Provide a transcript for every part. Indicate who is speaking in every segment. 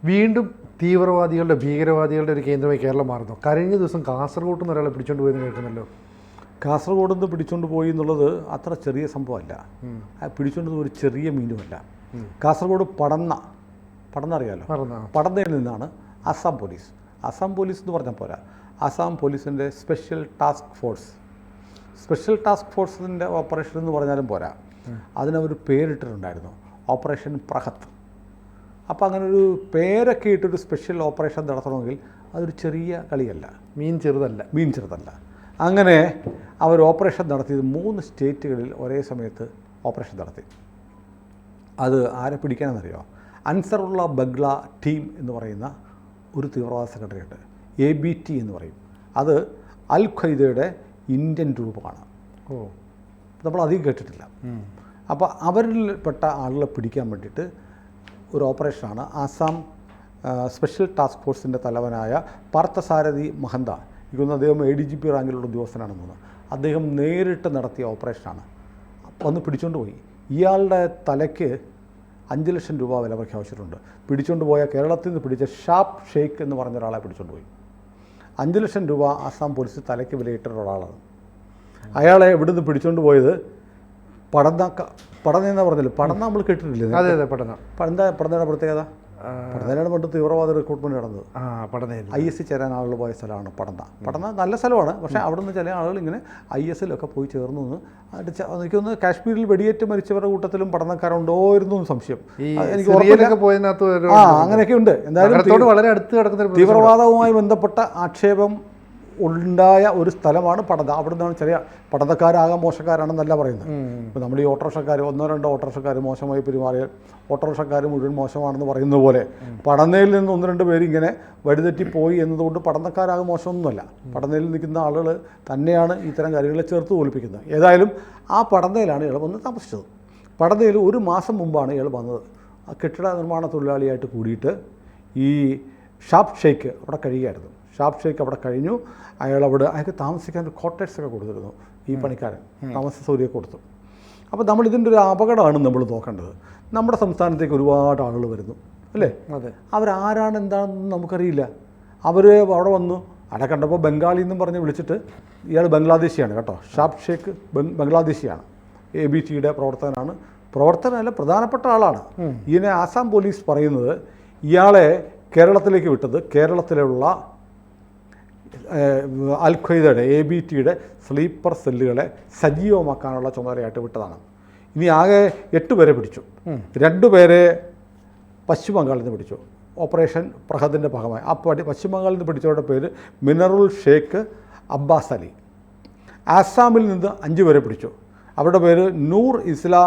Speaker 1: വീണ്ടും തീവ്രവാദികളുടെ ഭീകരവാദികളുടെ ഒരു കേന്ദ്രമായി കേരളം മാറുന്നു. കഴിഞ്ഞ ദിവസം കാസർഗോഡ് നിന്ന് ഒരാളെ പിടിച്ചുകൊണ്ട് പോയെന്ന് കേൾക്കുന്നല്ലോ.
Speaker 2: കാസർഗോഡ് നിന്ന് പിടിച്ചുകൊണ്ട് പോയി എന്നുള്ളത് അത്ര ചെറിയ സംഭവമല്ല. പിടിച്ചുകൊണ്ട് ഒരു ചെറിയ മീനുമല്ല. കാസർഗോഡ് പടന്ന അറിയാലോ, പടന്നയിൽ നിന്നാണ് അസം പോലീസ് എന്ന് പറഞ്ഞാൽ പോരാ, അസം പോലീസിൻ്റെ സ്പെഷ്യൽ ടാസ്ക് ഫോഴ്സിൻ്റെ ഓപ്പറേഷൻ എന്ന് പറഞ്ഞാലും പോരാ, അതിനവർ പേരിട്ടിട്ടുണ്ടായിരുന്നു, ഓപ്പറേഷൻ പ്രഹത്ത്. അപ്പോൾ അങ്ങനെ ഒരു പേരൊക്കെ ഇട്ടൊരു സ്പെഷ്യൽ ഓപ്പറേഷൻ നടത്തണമെങ്കിൽ അതൊരു ചെറിയ കളിയല്ല, മീൻ ചെറുതല്ല. അങ്ങനെ അവർ ഓപ്പറേഷൻ നടത്തിയത് 3 സ്റ്റേറ്റുകളിൽ ഒരേ സമയത്ത് ഓപ്പറേഷൻ നടത്തി. അത് ആരെ പിടിക്കാനെന്നറിയോ? അൻസറുള്ള ബഗ്ല ടീം എന്ന് പറയുന്ന ഒരു തീവ്രവാദ സംഘടനയുണ്ട്, ABT എന്ന് പറയും. അത് അൽ ഖ്വയ്ദയുടെ ഇന്ത്യൻ രൂപമാണ്. നമ്മൾ അധികം കേട്ടിട്ടില്ല. അപ്പോൾ അവരിൽപ്പെട്ട ആളുകളെ പിടിക്കാൻ വേണ്ടിയിട്ട് ഒരു ഓപ്പറേഷനാണ് ആസാം സ്പെഷ്യൽ ടാസ്ക് ഫോഴ്സിൻ്റെ തലവനായ പാർത്ഥസാരഥി മഹന്ത, ഇതൊന്നും അദ്ദേഹം ADGP റാങ്കിലുള്ള ഉദ്യോഗസ്ഥനാണെന്ന് തോന്നുന്നു, അദ്ദേഹം നേരിട്ട് നടത്തിയ ഓപ്പറേഷനാണ്. വന്ന് പിടിച്ചുകൊണ്ട് പോയി. ഇയാളുടെ തലയ്ക്ക് 5 ലക്ഷം രൂപ വില പ്രഖ്യാപിച്ചിട്ടുണ്ട്. പിടിച്ചുകൊണ്ട് പോയ കേരളത്തിൽ നിന്ന് പിടിച്ച ഷാപ്പ് ഷെയ്ഖ് എന്ന് പറഞ്ഞ ഒരാളെ പിടിച്ചുകൊണ്ട് പോയി. 5 ലക്ഷം രൂപ ആസാം പോലീസ് തലയ്ക്ക് വിലയിട്ട ഒരാളാണ്. അയാളെ ഇവിടുന്ന് പിടിച്ചുകൊണ്ട് പോയത് പടന്നെന്ന് പറഞ്ഞില്ല, പടന്ന നമ്മൾ കേട്ടിട്ടില്ലേ?
Speaker 1: അതെ,
Speaker 2: പടന്നയുടെ പ്രത്യേകത, പടന്നയാണ് പണ്ട് തീവ്രവാദ റിക്രൂട്ട്മെൻറ്റ് നടന്നത്. IS ചേരാൻ ആളുകൾ പോയ സ്ഥലമാണ് പടന്ന നല്ല സ്ഥലമാണ്. പക്ഷേ അവിടെ നിന്ന് ചില ആളുകൾ ഇങ്ങനെ IS-ലൊക്കെ പോയി ചേർന്നു എന്ന് എനിക്കൊന്ന് കാശ്മീരിൽ വെടിയേറ്റ് മരിച്ചവരുടെ കൂട്ടത്തിലും പഠനക്കാരുണ്ടോയിരുന്നു സംശയം. എനിക്ക് അങ്ങനെയൊക്കെ ഉണ്ട്. എന്തായാലും
Speaker 1: വളരെ അടുത്ത് കിടക്കുന്ന
Speaker 2: തീവ്രവാദവുമായി ബന്ധപ്പെട്ട ആക്ഷേപം ഉണ്ടായ ഒരു സ്ഥലമാണ് പടന്ന. അവിടെ നിന്നാണ് ചെറിയ പടന്നക്കാരാകാൻ മോശക്കാരാണെന്നല്ല പറയുന്നത്. ഇപ്പോൾ നമ്മൾ ഈ ഓട്ടോറിക്ഷക്കാർ 1-2 ഓട്ടോറിക്ഷക്കാർ മോശമായി പെരുമാറിയാൽ ഓട്ടോറിക്ഷക്കാർ മുഴുവൻ മോശമാണെന്ന് പറയുന്നത് പോലെ പടന്നയിൽ നിന്ന് 1-2 പേര് ഇങ്ങനെ വഴിതെറ്റിപ്പോയി എന്നതുകൊണ്ട് പടന്നക്കാരാകാൻ മോശമൊന്നുമല്ല. പടന്നയിൽ നിൽക്കുന്ന ആളുകൾ തന്നെയാണ് ഇത്തരം കാര്യങ്ങളെ ചേർത്ത് തോൽപ്പിക്കുന്നത്. ഏതായാലും ആ പടന്നയിലാണ് ഇയാൾ വന്ന് താമസിച്ചത്. പടന്നയിൽ 1 മാസം മുമ്പാണ് ഇയാൾ വന്നത്. കെട്ടിട നിർമ്മാണ തൊഴിലാളിയായിട്ട് കൂടിയിട്ട് ഈ ഷാപ്പ് ഷെയ്ഖ് അവിടെ കഴിയുകയായിരുന്നു. ഷാപ്പ് ഷെയ്ഖ് അവിടെ കഴിഞ്ഞു. അയാൾക്ക് താമസിക്കാൻ ഒരു ക്വാർട്ടേഴ്സൊക്കെ കൊടുത്തിരുന്നു. ഈ പണിക്കാരൻ താമസ സൗകര്യമൊക്കെ കൊടുത്തു. അപ്പോൾ നമ്മൾ ഇതിൻ്റെ ഒരു അപകടമാണ് നമ്മൾ നോക്കേണ്ടത്. നമ്മുടെ സംസ്ഥാനത്തേക്ക് ഒരുപാട് ആളുകൾ വരുന്നു അല്ലേ? അവരാരാണ് എന്താണെന്ന് നമുക്കറിയില്ല. അവർ അവിടെ വന്നു, അവിടെ കണ്ടപ്പോൾ ബംഗാളി എന്നും പറഞ്ഞ് വിളിച്ചിട്ട്, ഇയാൾ ബംഗ്ലാദേശിയാണ് കേട്ടോ, ഷാപ്പ് ഷെയ്ഖ് ബംഗ്ലാദേശിയാണ്, ABTയുടെ പ്രവർത്തനമല്ല പ്രധാനപ്പെട്ട ആളാണ്. ഇതിനെ ആസാം പോലീസ് പറയുന്നത് ഇയാളെ കേരളത്തിലേക്ക് വിട്ടത് കേരളത്തിലുള്ള അൽ ഖ്വയ്ദയുടെ ABTയുടെ സ്ലീപ്പർ സെല്ലുകളെ സജീവമാക്കാനുള്ള ചുമതലയായിട്ട് വിട്ടതാണ്. ഇനി ആകെ 8 പേരെ പിടിച്ചു. 2 പേരെ പശ്ചിമ ബംഗാളിൽ നിന്ന് പിടിച്ചു, ഓപ്പറേഷൻ പ്രഹദിൻ്റെ ഭാഗമായി. ആ പശ്ചിമ ബംഗാളിൽ നിന്ന് പിടിച്ചവരുടെ പേര് മിനറുൽ ഷെയ്ഖ് അബ്ബാസ് അലി. ആസാമിൽ നിന്ന് 5 പേരെ പിടിച്ചു. അവരുടെ പേര് നൂർ ഇസ്ലാ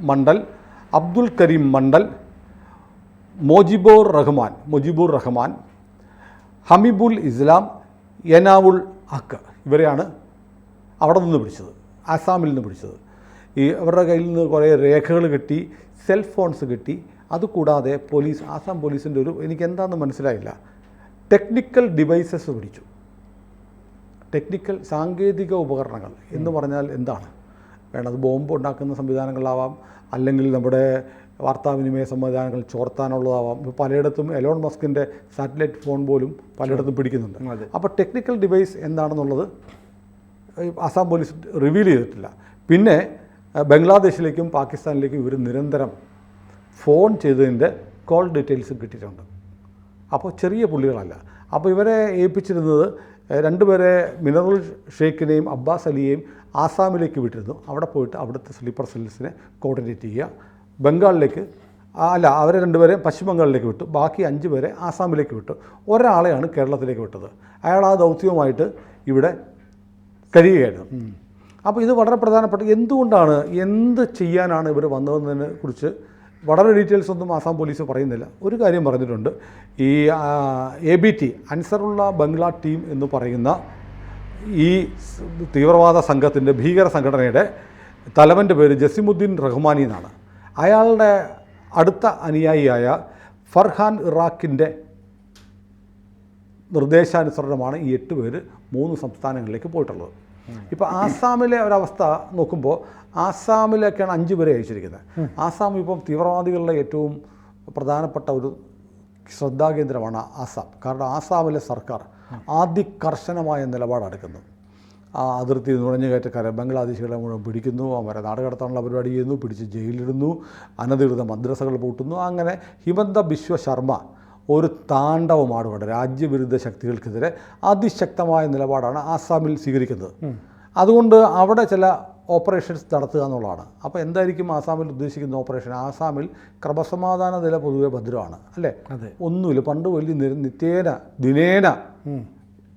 Speaker 2: മണ്ഡൽ, അബ്ദുൽ കരീം മണ്ഡൽ, മൊജിബുർ റഹ്മാൻ, ഹമീബുൽ ഇസ്ലാം, യനാവുൾ ഹക്ക്. ഇവരെയാണ് അവിടെ നിന്ന് പിടിച്ചത്, ആസാമിൽ നിന്ന് പിടിച്ചത്. അവരുടെ കയ്യിൽ നിന്ന് കുറേ രേഖകൾ കിട്ടി, സെൽ ഫോൺസ് കിട്ടി. അതുകൂടാതെ ആസാം പോലീസിൻ്റെ എനിക്കെന്താണെന്ന് മനസ്സിലായില്ല, ടെക്നിക്കൽ ഡിവൈസസ് പിടിച്ചു. ടെക്നിക്കൽ സാങ്കേതിക ഉപകരണങ്ങൾ എന്ന് പറഞ്ഞാൽ എന്താണ് വേണ്ടത്? ബോംബ് ഉണ്ടാക്കുന്ന സംവിധാനങ്ങളാവാം, അല്ലെങ്കിൽ നമ്മുടെ വാർത്താവിനിമയ സംവിധാനങ്ങൾ ചോർത്താനുള്ളതാവാം. ഇപ്പോൾ പലയിടത്തും എലോൺ മസ്കിൻ്റെ സാറ്റലൈറ്റ് ഫോൺ പോലും പലയിടത്തും പിടിക്കുന്നുണ്ട്. അപ്പോൾ ടെക്നിക്കൽ ഡിവൈസ് എന്താണെന്നുള്ളത് ആസാം പോലീസ് റിവീൽ ചെയ്തിട്ടില്ല. പിന്നെ ബംഗ്ലാദേശിലേക്കും പാകിസ്ഥാനിലേക്കും ഇവർ നിരന്തരം ഫോൺ ചെയ്തതിൻ്റെ കോൾ ഡീറ്റെയിൽസും കിട്ടിയിട്ടുണ്ട്. അപ്പോൾ ചെറിയ പുള്ളികളല്ല. അപ്പോൾ ഇവരെ ഏൽപ്പിച്ചിരുന്നത് 2 പേരെ മിനറുൽ ഷെയ്ഖിനെയും അബ്ബാസ് അലിയെയും ആസാമിലേക്ക് വിട്ടിരുന്നു. അവിടെ പോയിട്ട് അവിടുത്തെ സ്ലീപ്പർ സെൽസിനെ കോർഡിനേറ്റ് ചെയ്യുക. അവരെ 2 പേരെ പശ്ചിമ ബംഗാളിലേക്ക് വിട്ടു. ബാക്കി 5 പേരെ ആസാമിലേക്ക് വിട്ടു. ഒരാളെയാണ് കേരളത്തിലേക്ക് വിട്ടത്. അയാൾ ആ ദൗത്യവുമായിട്ട് ഇവിടെ കഴിയുകയായിരുന്നു. അപ്പോൾ ഇത് വളരെ പ്രധാനപ്പെട്ട, എന്ത് ചെയ്യാനാണ് ഇവർ വന്നതെന്നതിനെ കുറിച്ച് വളരെ ഡീറ്റെയിൽസ് ഒന്നും ആസാം പോലീസ് പറയുന്നില്ല. ഒരു കാര്യം പറഞ്ഞിട്ടുണ്ട്, ഈ ABT അൻസറുള്ള ബംഗ്ല ടീം എന്ന് പറയുന്ന ഈ തീവ്രവാദ സംഘത്തിൻ്റെ ഭീകര സംഘടനയുടെ തലവൻ്റെ പേര് ജസിമുദ്ദീൻ റഹ്മാനി എന്നാണ്. അയാളുടെ അടുത്ത അനുയായിയായ ഫർഹാൻ ഇറാഖിൻ്റെ നിർദ്ദേശാനുസരണമാണ് ഈ 8 പേര് 3 സംസ്ഥാനങ്ങളിലേക്ക് പോയിട്ടുള്ളത്. ഇപ്പോൾ ആസാമിലെ ഒരവസ്ഥ നോക്കുമ്പോൾ ആസാമിലേക്കാണ് 5 പേരെ അയച്ചിരിക്കുന്നത്. ആസാം ഇപ്പം തീവ്രവാദികളുടെ ഏറ്റവും പ്രധാനപ്പെട്ട ഒരു ശ്രദ്ധാകേന്ദ്രമാണ് ആസാം. കാരണം ആസാമിലെ സർക്കാർ അതികർശനമായ നിലപാടെടുക്കുന്നു. ആ അതിർത്തി നുഴഞ്ഞുകയറ്റക്കാരെ ബംഗ്ലാദേശികളെ മുഴുവൻ പിടിക്കുന്നു, അവരെ നാടുകടത്താനുള്ള പരിപാടി ചെയ്യുന്നു, പിടിച്ച് ജയിലിടുന്നു, അനധികൃത മദ്രസകൾ പൂട്ടുന്നു. അങ്ങനെ ഹിമന്ത ബിശ്വ ശർമ്മ ഒരു താണ്ഡവമാടുകൊണ്ട് രാജ്യവിരുദ്ധ ശക്തികൾക്കെതിരെ അതിശക്തമായ നിലപാടാണ് ആസാമിൽ സ്വീകരിക്കുന്നത്. അതുകൊണ്ട് അവിടെ ചില ഓപ്പറേഷൻസ് നടത്തുക എന്നുള്ളതാണ്. അപ്പോൾ എന്തായിരിക്കും ആസാമിൽ ഉദ്ദേശിക്കുന്ന ഓപ്പറേഷൻ? ആസാമിൽ ക്രമസമാധാന നില പൊതുവെ ഭദ്രമാണ്, അല്ലേ? ഒന്നുമില്ല. പണ്ട് വലിയ ദിനേന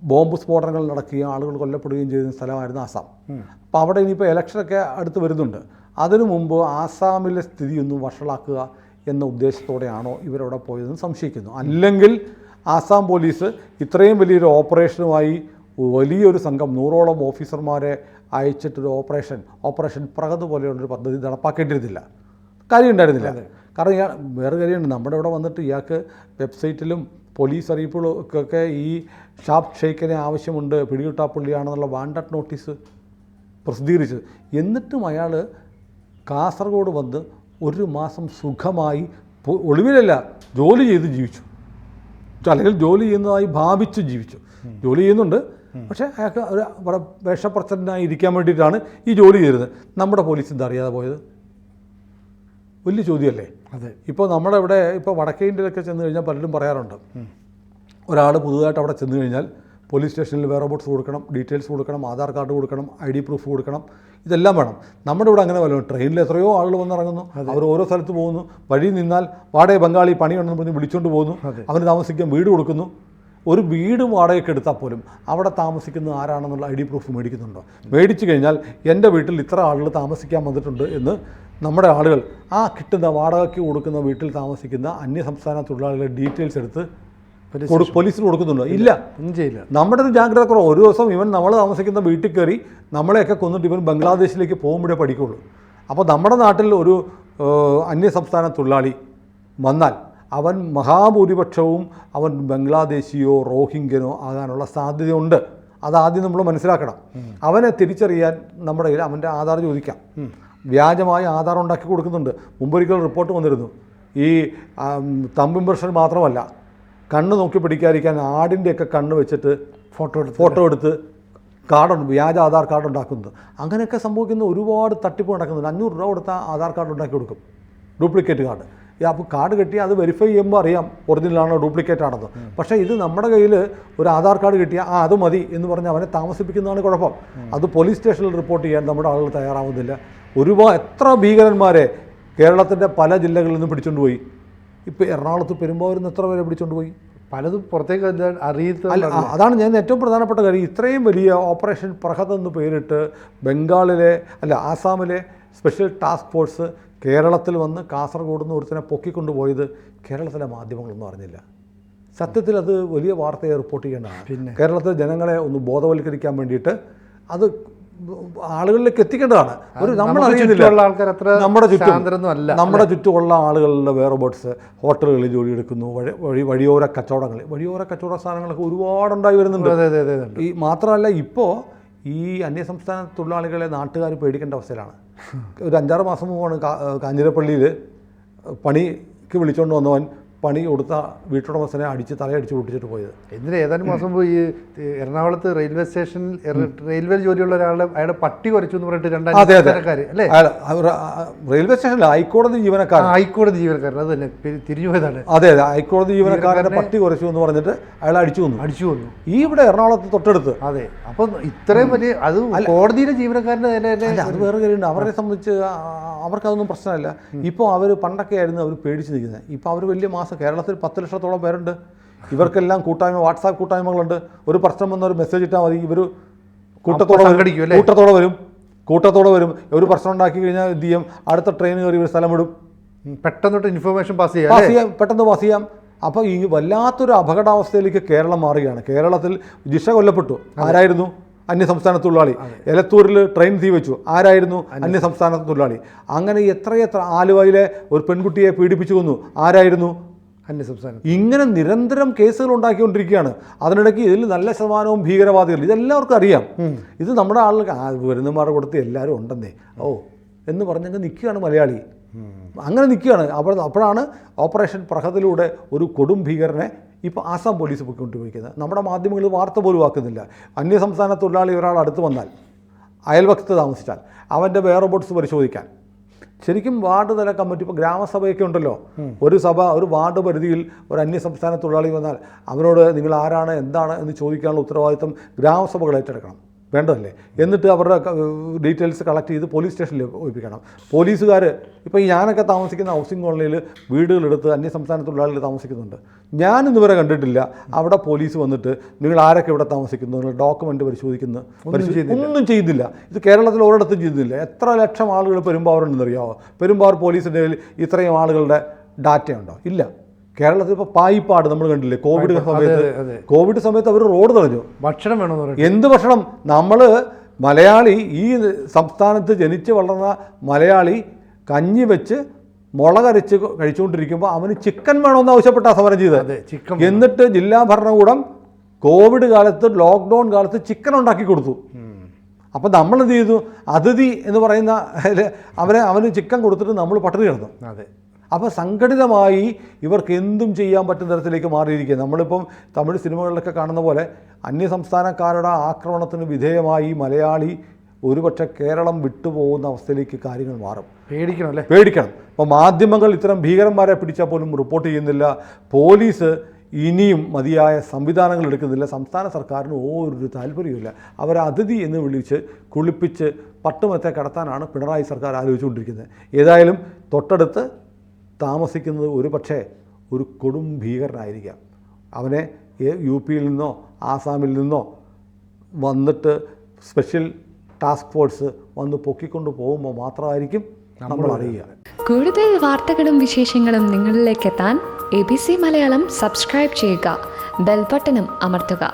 Speaker 2: ബോംബ് സ്ഫോടനങ്ങൾ നടക്കുകയും ആളുകൾ കൊല്ലപ്പെടുകയും ചെയ്യുന്ന സ്ഥലമായിരുന്നു ആസാം. അപ്പോൾ അവിടെ ഇനിയിപ്പോൾ ഇലക്ഷനൊക്കെ അടുത്ത് വരുന്നുണ്ട്. അതിനു മുമ്പ് ആസാമിലെ സ്ഥിതി ഒന്ന് വഷളാക്കുക എന്ന ഉദ്ദേശത്തോടെയാണോ ഇവരവിടെ പോയതെന്ന് സംശയിക്കുന്നു. അല്ലെങ്കിൽ ആസാം പോലീസ് ഇത്രയും വലിയൊരു ഓപ്പറേഷനുമായി വലിയൊരു സംഘം 100ഓളം ഓഫീസർമാരെ അയച്ചിട്ടൊരു ഓപ്പറേഷൻ പ്രഗത് പോലെയുള്ളൊരു പദ്ധതി നടപ്പാക്കേണ്ടിയിരുന്നില്ല, കാര്യമുണ്ടായിരുന്നില്ല. കാരണം വേറെ കാര്യമുണ്ട്, നമ്മുടെ ഇവിടെ വന്നിട്ട് ഇയാൾക്ക് വെബ്സൈറ്റിലും പോലീസ് അറിയിപ്പുകളൊക്കെ ഈ ഷാബ് ഷെയ്ഖിനെ ആവശ്യമുണ്ട്, പിടികിട്ടാപ്പുള്ളിയാണെന്നുള്ള വാണ്ടഡ് നോട്ടീസ് പ്രസിദ്ധീകരിച്ചത്. എന്നിട്ടും അയാൾ കാസർഗോഡ് വന്ന് 1 മാസം സുഖമായി ഒളിവിലല്ല ജോലി ചെയ്ത് ജീവിച്ചു, അല്ലെങ്കിൽ ജോലി ചെയ്യുന്നതായി ഭാവിച്ച് ജീവിച്ചു. ജോലി ചെയ്യുന്നുണ്ട്, പക്ഷേ അയാൾക്ക് ഒരു വേഷപ്രച്ഛന്നായി ഇരിക്കാൻ വേണ്ടിയിട്ടാണ് ഈ ജോലി ചെയ്തത്. നമ്മുടെ പോലീസ് എന്താ അറിയാതെ പോയത്? വലിയ ചോദ്യമല്ലേ?
Speaker 1: അതെ.
Speaker 2: ഇപ്പോൾ നമ്മുടെ ഇവിടെ ഇപ്പോൾ വടക്കേ ഇന്ത്യയിലൊക്കെ ചെന്ന് കഴിഞ്ഞാൽ പലരും പറയാറുണ്ട്, ഒരാൾ പുതുതായിട്ട് അവിടെ ചെന്ന് കഴിഞ്ഞാൽ പോലീസ് സ്റ്റേഷനിൽ വേറോബോട്ട്സ് കൊടുക്കണം, ഡീറ്റെയിൽസ് കൊടുക്കണം, ആധാർ കാർഡ് കൊടുക്കണം, ID പ്രൂഫ് കൊടുക്കണം, ഇതെല്ലാം വേണം. നമ്മുടെ ഇവിടെ അങ്ങനെ വല്ലതും? ട്രെയിനിൽ എത്രയോ ആളുകൾ വന്നിറങ്ങുന്നു, അവർ ഓരോ സ്ഥലത്ത് പോകുന്നു, വഴി നിന്നാൽ വാടക ബംഗാളി പണിയുണ്ടെന്ന് പറഞ്ഞ് വിളിച്ചുകൊണ്ട് പോകുന്നു, അവന് താമസിക്കാൻ വീട് കൊടുക്കുന്നു. ഒരു വീട് വാടകയ്ക്ക് എടുത്താൽ പോലും അവിടെ താമസിക്കുന്നത് ആരാണെന്നുള്ള ID പ്രൂഫ് മേടിക്കുന്നുണ്ടോ? മേടിച്ചു കഴിഞ്ഞാൽ എൻ്റെ വീട്ടിൽ ഇത്ര ആളുകൾ താമസിക്കാൻ വന്നിട്ടുണ്ട് എന്ന് നമ്മുടെ ആളുകൾ ആ കിട്ടുന്ന വാടകയ്ക്ക് കൊടുക്കുന്ന വീട്ടിൽ താമസിക്കുന്ന അന്യസംസ്ഥാന തൊഴിലാളികളുടെ ഡീറ്റെയിൽസ് എടുത്ത് പോലീസിന് കൊടുക്കുന്നുണ്ടോ? ഇല്ല, ഒന്നും ചെയ്യില്ല. നമ്മുടെ ഒരു ജാഗ്രത കുറവ്. ഒരു ദിവസം ഇവൻ നമ്മൾ താമസിക്കുന്ന വീട്ടിൽ കയറി നമ്മളെയൊക്കെ കൊന്നിട്ട് ഇവൻ ബംഗ്ലാദേശിലേക്ക് പോകുമ്പോഴേ പഠിക്കുള്ളൂ. അപ്പോൾ നമ്മുടെ നാട്ടിൽ ഒരു അന്യസംസ്ഥാന തൊഴിലാളി വന്നാൽ അവൻ മഹാഭൂരിപക്ഷവും അവൻ ബംഗ്ലാദേശിയോ റോഹിംഗ്യനോ ആകാനുള്ള സാധ്യതയുണ്ട്. അതാദ്യം നമ്മൾ മനസ്സിലാക്കണം. അവനെ തിരിച്ചറിയാൻ നമ്മുടെ കയ്യിൽ അവൻ്റെ ആധാർ ചോദിക്കാം. വ്യാജമായ ആധാർ ഉണ്ടാക്കി കൊടുക്കുന്നുണ്ട്. മുമ്പൊരിക്കൽ റിപ്പോർട്ട് വന്നിരുന്നു, ഈ തമ്പ് ഇംപ്രഷൻ മാത്രമല്ല, കണ്ണ് നോക്കി പിടിക്കാതിരിക്കാൻ ആടിൻ്റെയൊക്കെ കണ്ണ് വെച്ചിട്ട് ഫോട്ടോ എടുത്ത് കാർഡുണ്ട്, വ്യാജ ആധാർ കാർഡ് ഉണ്ടാക്കുന്നത്. അങ്ങനെയൊക്കെ സംഭവിക്കുന്ന ഒരുപാട് തട്ടിപ്പ് നടക്കുന്നുണ്ട്. 500 രൂപ കൊടുത്താൽ ആധാർ കാർഡ് ഉണ്ടാക്കി കൊടുക്കും, ഡ്യൂപ്ലിക്കേറ്റ് കാർഡ്. അപ്പോൾ കാർഡ് കിട്ടി അത് വെരിഫൈ ചെയ്യുമ്പോൾ അറിയാം ഒറിജിനലാണോ ഡ്യൂപ്ലിക്കേറ്റ് ആണെന്നോ. പക്ഷേ ഇത് നമ്മുടെ കയ്യിൽ ഒരു ആധാർ കാർഡ് കിട്ടിയാൽ അത് മതി എന്ന് പറഞ്ഞ് അവനെ താമസിപ്പിക്കുന്നതാണ് കുഴപ്പം. അത് പോലീസ് സ്റ്റേഷനിൽ റിപ്പോർട്ട് ചെയ്യാൻ നമ്മുടെ ആളുകൾ തയ്യാറാവുന്നില്ല. എത്ര ഭീകരന്മാരെ കേരളത്തിൻ്റെ പല ജില്ലകളിൽ നിന്ന് പിടിച്ചുകൊണ്ട് പോയി. ഇപ്പോൾ എറണാകുളത്ത് പെരുമ്പാവൂരിൽ നിന്ന് എത്ര പേരെ പിടിച്ചുകൊണ്ട് പോയി?
Speaker 1: പലതും പുറത്തേക്ക് അറിയില്ല.
Speaker 2: അതാണ് ഞാൻ ഏറ്റവും പ്രധാനപ്പെട്ട കാര്യം. ഇത്രയും വലിയ ഓപ്പറേഷൻ പ്രഹത് എന്ന് പേരിട്ട് ആസാമിലെ സ്പെഷ്യൽ ടാസ്ക് ഫോഴ്സ് കേരളത്തിൽ വന്ന് കാസർഗോഡ് നിന്ന് ഒരുത്തനെ പൊക്കിക്കൊണ്ടുപോയത് കേരളത്തിലെ മാധ്യമങ്ങളൊന്നും അറിഞ്ഞില്ല. സത്യത്തിൽ അത് വലിയ വാർത്തയെ റിപ്പോർട്ട് ചെയ്യേണ്ടതാണ്. പിന്നെ കേരളത്തിലെ ജനങ്ങളെ ഒന്ന് ബോധവൽക്കരിക്കാൻ വേണ്ടിയിട്ട് അത് ആളുകളിലേക്ക് എത്തിക്കേണ്ടതാണ്. നമ്മൾ അറിയുന്നില്ല, നമ്മുടെ ചുറ്റുമുള്ള ആളുകളുടെ വേറോബോട്ട്സ് ഹോട്ടലുകളിൽ ജോലിയെടുക്കുന്നു, വഴിയോര കച്ചവട സ്ഥാനങ്ങളൊക്കെ ഒരുപാടുണ്ടായി വരുന്നുണ്ട്. ഈ മാത്രമല്ല ഇപ്പോൾ ഈ അന്യസംസ്ഥാന തൊഴിലാളികളെ നാട്ടുകാർ പേടിക്കേണ്ട അവസ്ഥയിലാണ്. ഒരു 5-6 മാസം മുമ്പാണ് കാഞ്ഞിരപ്പള്ളിയിൽ പണിക്ക് വിളിച്ചുകൊണ്ട് വന്നവൻ പണി കൊടുത്ത വീട്ടുടമസ്ഥനെ തലയടിച്ച് പൊട്ടിച്ചിട്ട് പോയത്.
Speaker 1: ഇതിന് ഏതാനും മാസം പോയി എറണാകുളത്ത് റെയിൽവേ സ്റ്റേഷനിൽ റെയിൽവേ ജോലിയുള്ള ഒരാളുടെ അയാളുടെ പട്ടി കുറച്ചു എന്ന് പറഞ്ഞിട്ട് 2 ജീവനക്കാർ അല്ലേ,
Speaker 2: റെയിൽവേ സ്റ്റേഷനിൽ ഹൈക്കോടതി ജീവനക്കാരൻ അത്
Speaker 1: തന്നെ തിരിഞ്ഞു പോയതാണ്.
Speaker 2: അതെ, ഹൈക്കോടതി ജീവനക്കാരൻ്റെ പട്ടി കുറച്ചു എന്ന് പറഞ്ഞിട്ട് അയാൾ അടിച്ചു വന്നു. ഈ ഇവിടെ എറണാകുളത്ത് തൊട്ടടുത്ത്.
Speaker 1: അതെ, അപ്പം ഇത്രയും വലിയ അത് കോടതിയിലെ ജീവനക്കാരൻ്റെ
Speaker 2: അത് വേറെ കാര്യമുണ്ട്. അവരെ സംബന്ധിച്ച് അവർക്കതൊന്നും പ്രശ്നമല്ല. ഇപ്പോൾ അവർ പണ്ടൊക്കെ ആയിരുന്നു അവർ പേടിച്ച് നിൽക്കുന്നത്. ഇപ്പോൾ അവർ വലിയ കേരളത്തിൽ 10 ലക്ഷത്തോളം പേരുണ്ട്. ഇവർക്കെല്ലാം വാട്സാപ്പ് കൂട്ടായ്മകളുണ്ട്. ഒരു പ്രശ്നം വന്ന ഒരു മെസ്സേജ് ഇട്ടാൽ മതി, ഇവർ കൂട്ടത്തോടെ വരും. ഒരു പ്രശ്നം ഉണ്ടാക്കി കഴിഞ്ഞാൽ എന്ത് ചെയ്യും? അടുത്ത ട്രെയിൻ കയറി ഒരു സ്ഥലം വിടും,
Speaker 1: പെട്ടെന്ന് ഇൻഫർമേഷൻ പാസ്
Speaker 2: ചെയ്യാം. അപ്പോൾ ഈ വല്ലാത്തൊരു അപകടാവസ്ഥയിലേക്ക് കേരളം മാറുകയാണ്. കേരളത്തിൽ ജിഷ കൊല്ലപ്പെട്ടു, ആരായിരുന്നു? അന്യസംസ്ഥാന തൊഴിലാളി. എലത്തൂരിൽ ട്രെയിൻ തീ വെച്ചു, ആരായിരുന്നു? അന്യസംസ്ഥാന തൊഴിലാളി. അങ്ങനെ എത്രയെത്ര ആലുവയിലെ ഒരു പെൺകുട്ടിയെ പീഡിപ്പിച്ചു കൊന്നു, ആരായിരുന്നു?
Speaker 1: അന്യസംസ്ഥാനം.
Speaker 2: ഇങ്ങനെ നിരന്തരം കേസുകൾ ഉണ്ടാക്കിക്കൊണ്ടിരിക്കുകയാണ്. അതിനിടയ്ക്ക് ഇതിൽ നല്ല ശതമാനവും ഭീകരവാദികൾ. ഇതെല്ലാവർക്കും അറിയാം. ഇത് നമ്മുടെ ആളുകൾ വരുന്നമാരുടെ കൊടുത്ത് എല്ലാവരും ഉണ്ടെന്നേ എന്ന് പറഞ്ഞെങ്കിൽ നിൽക്കുകയാണ് മലയാളി. അങ്ങനെ നിൽക്കുകയാണ്. അപ്പോഴാണ് ഓപ്പറേഷൻ പ്രഹത്തിലൂടെ ഒരു കൊടും ഭീകരനെ ഇപ്പോൾ ആസാം പോലീസ് പൊയ്ക്കൊണ്ടിരിക്കുന്നത്. നമ്മുടെ മാധ്യമങ്ങൾ വാർത്ത പോലും ആക്കുന്നില്ല. അന്യസംസ്ഥാന തൊഴിലാളി ഒരാൾ അടുത്ത് വന്നാൽ, അയൽവക്കത്ത് താമസിച്ചാൽ അവൻ്റെ വെയർബോട്ട്സ് പരിശോധിക്കാൻ ശരിക്കും വാർഡ് തല കമ്മിറ്റി, ഇപ്പോൾ ഗ്രാമസഭയൊക്കെ ഉണ്ടല്ലോ, ഒരു വാർഡ് പരിധിയിൽ ഒരു അന്യസംസ്ഥാന തൊഴിലാളി വന്നാൽ അവരോട് നിങ്ങൾ ആരാണ് എന്താണ് എന്ന് ചോദിക്കാനുള്ള ഉത്തരവാദിത്വം ഗ്രാമസഭകൾ ഏറ്റെടുക്കണം, വേണ്ടതല്ലേ? എന്നിട്ട് അവരുടെ ഡീറ്റെയിൽസ് കളക്ട് ചെയ്ത് പോലീസ് സ്റ്റേഷനിൽ ഒപ്പിക്കണം. പോലീസുകാർ ഇപ്പോൾ ഞാനൊക്കെ താമസിക്കുന്ന ഹൗസിംഗ് കോളനിയിൽ വീടുകളെടുത്ത് അന്യസംസ്ഥാന തൊഴിലാളികൾ താമസിക്കുന്നുണ്ട്. ഞാൻ ഇന്നുവരെ കണ്ടിട്ടില്ല അവിടെ പോലീസ് വന്നിട്ട് നിങ്ങൾ ആരൊക്കെ ഇവിടെ താമസിക്കുന്നു, നിങ്ങൾ ഡോക്യുമെൻ്റ് പരിശോധിക്കുന്നു, ഒന്നും ചെയ്യുന്നില്ല. ഇത് കേരളത്തിൽ ഒരിടത്തും ചെയ്യുന്നില്ല. എത്ര ലക്ഷം ആളുകൾ പെരുമ്പാവൂരുണ്ടെന്നറിയാമോ? പെരുമ്പാവൂർ പോലീസിൻ്റെ ഇത്രയും ആളുകളുടെ ഡാറ്റയുണ്ടോ? ഇല്ല. കേരളത്തിൽ ഇപ്പോൾ പായിപ്പാട് നമ്മൾ കണ്ടില്ലേ, കോവിഡ് സമയത്ത് അവർ റോഡ് തെളിഞ്ഞു. ഭക്ഷണം വേണമെന്ന് പറയും. എന്ത് ഭക്ഷണം? നമ്മൾ മലയാളി, ഈ സംസ്ഥാനത്ത് ജനിച്ച് വളർന്ന മലയാളി കഞ്ഞി വെച്ച് മുളകരച്ച് കഴിച്ചുകൊണ്ടിരിക്കുമ്പോൾ അവന് ചിക്കൻ വേണമെന്ന് ആവശ്യപ്പെട്ടാ സമരം ചെയ്തത്. എന്നിട്ട് ജില്ലാ ഭരണകൂടം കോവിഡ് കാലത്ത്, ലോക്ക്ഡൗൺ കാലത്ത് ചിക്കൻ ഉണ്ടാക്കി കൊടുത്തു. അപ്പം നമ്മൾ എന്ത് ചെയ്തു? അതിഥി എന്ന് പറയുന്ന അവന് ചിക്കൻ കൊടുത്തിട്ട് നമ്മൾ പട്ടിണി കിടന്നു. അതെ. അപ്പോൾ സംഘടിതമായി ഇവർക്ക് എന്തും ചെയ്യാൻ പറ്റുന്ന തരത്തിലേക്ക് മാറിയിരിക്കുക. നമ്മളിപ്പം തമിഴ് സിനിമകളിലൊക്കെ കാണുന്ന പോലെ അന്യസംസ്ഥാനക്കാരുടെ ആക്രമണത്തിന് വിധേയമായി മലയാളി ഒരുപക്ഷെ കേരളം വിട്ടുപോകുന്ന അവസ്ഥയിലേക്ക് കാര്യങ്ങൾ മാറും. പേടിക്കണം അല്ലേ? പേടിക്കണം. അപ്പോൾ മാധ്യമങ്ങൾ ഇത്തരം ഭീകരന്മാരെ പിടിച്ചാൽ പോലും റിപ്പോർട്ട് ചെയ്യുന്നില്ല. പോലീസ് ഇനിയും മതിയായ സംവിധാനങ്ങൾ എടുക്കുന്നില്ല. സംസ്ഥാന സർക്കാരിന് ഒരു താല്പര്യമില്ല. അവരെ അതിഥി എന്ന് വിളിച്ച് കുളിപ്പിച്ച് പട്ടുമത്തെ കടത്താനാണ് പിണറായി സർക്കാർ ആലോചിച്ചുകൊണ്ടിരിക്കുന്നത്. ഏതായാലും തൊട്ടടുത്ത് താമസിക്കുന്നത് ഒരു പക്ഷേ ഒരു കൊടും ഭീകരനായിരിക്കാം. അവനെ UP-യിൽ നിന്നോ ആസാമിൽ നിന്നോ വന്നിട്ട് സ്പെഷ്യൽ ടാസ്ക് ഫോഴ്സ് വന്ന് പൊക്കിക്കൊണ്ട് പോകുമ്പോൾ മാത്രമായിരിക്കും നമ്മൾ അറിയുക.
Speaker 3: കൂടുതൽ വാർത്തകളും വിശേഷങ്ങളും നിങ്ങളിലേക്ക് എത്താൻ ABC മലയാളം സബ്സ്ക്രൈബ് ചെയ്യുക, ബെൽ ബട്ടണും അമർത്തുക.